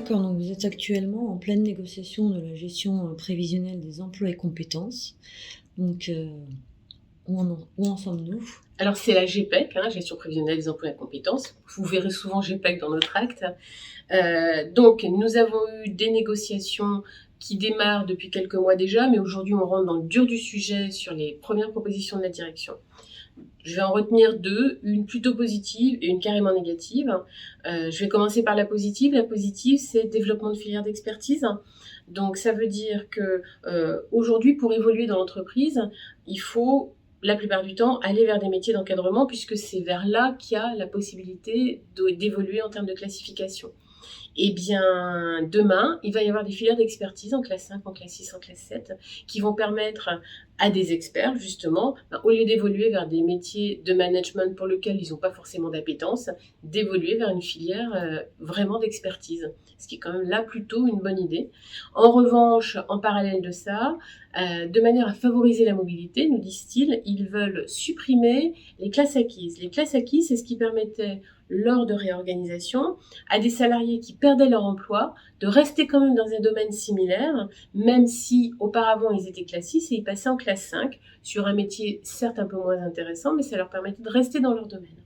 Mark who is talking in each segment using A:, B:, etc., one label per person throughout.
A: D'accord, donc vous êtes actuellement en pleine négociation de la gestion, prévisionnelle des emplois et compétences. Donc, où en sommes-nous?
B: Alors c'est la GPEC, gestion prévisionnelle des emplois et compétences. Vous verrez souvent GPEC dans notre acte. Donc nous avons eu des négociations qui démarrent depuis quelques mois déjà, mais aujourd'hui on rentre dans le dur du sujet sur les premières propositions de la direction. Je vais en retenir deux, une plutôt positive et une carrément négative. Je vais commencer par la positive. La positive, c'est le développement de filières d'expertise. Donc ça veut dire que aujourd'hui, pour évoluer dans l'entreprise, il faut la plupart du temps aller vers des métiers d'encadrement puisque c'est vers là qu'il y a la possibilité d'évoluer en termes de classification. Eh bien, demain, il va y avoir des filières d'expertise en classe 5, en classe 6, en classe 7, qui vont permettre à des experts, justement, au lieu d'évoluer vers des métiers de management pour lesquels ils n'ont pas forcément d'appétence, d'évoluer vers une filière vraiment d'expertise. Ce qui est quand même là plutôt une bonne idée. En revanche, en parallèle de ça, de manière à favoriser la mobilité, nous disent-ils, ils veulent supprimer les classes acquises. Les classes acquises, c'est ce qui permettait, lors de réorganisation, à des salariés qui perdaient leur emploi de rester quand même dans un domaine similaire, même si auparavant ils étaient classe 6 et ils passaient en classe 5 sur un métier certes un peu moins intéressant, mais ça leur permettait de rester dans leur domaine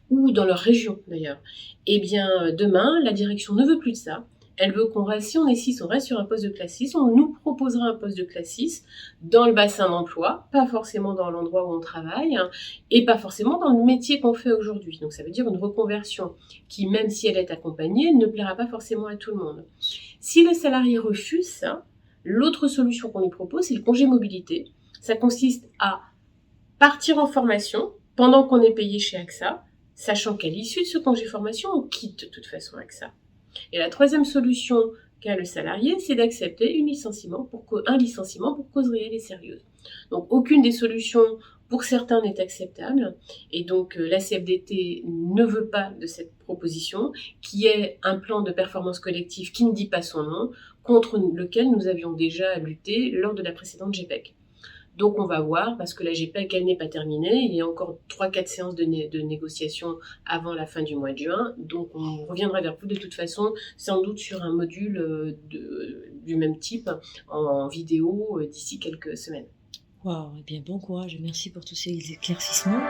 B: ou dans leur région d'ailleurs. Eh bien, demain, la direction ne veut plus de ça. Elle veut qu'on reste, si on est 6, on reste sur un poste de classe 6, on nous proposera un poste de classe 6 dans le bassin d'emploi, pas forcément dans l'endroit où on travaille, et pas forcément dans le métier qu'on fait aujourd'hui. Donc ça veut dire une reconversion qui, même si elle est accompagnée, ne plaira pas forcément à tout le monde. Si le salarié refuse ça, l'autre solution qu'on lui propose, c'est le congé mobilité. Ça consiste à partir en formation pendant qu'on est payé chez AXA, sachant qu'à l'issue de ce congé formation, on quitte de toute façon AXA. Et la troisième solution qu'a le salarié, c'est d'accepter un licenciement pour cause réelle et sérieuse. Donc aucune des solutions pour certains n'est acceptable et donc la CFDT ne veut pas de cette proposition qui est un plan de performance collective qui ne dit pas son nom, contre lequel nous avions déjà lutté lors de la précédente GPEC. Donc on va voir, parce que la GPEC, elle n'est pas terminée, il y a encore 3-4 séances de négociation avant la fin du mois de juin, donc on reviendra vers vous de toute façon, sans doute sur un module du même type en vidéo d'ici quelques semaines.
A: Waouh, eh bien bon courage et merci pour tous ces éclaircissements.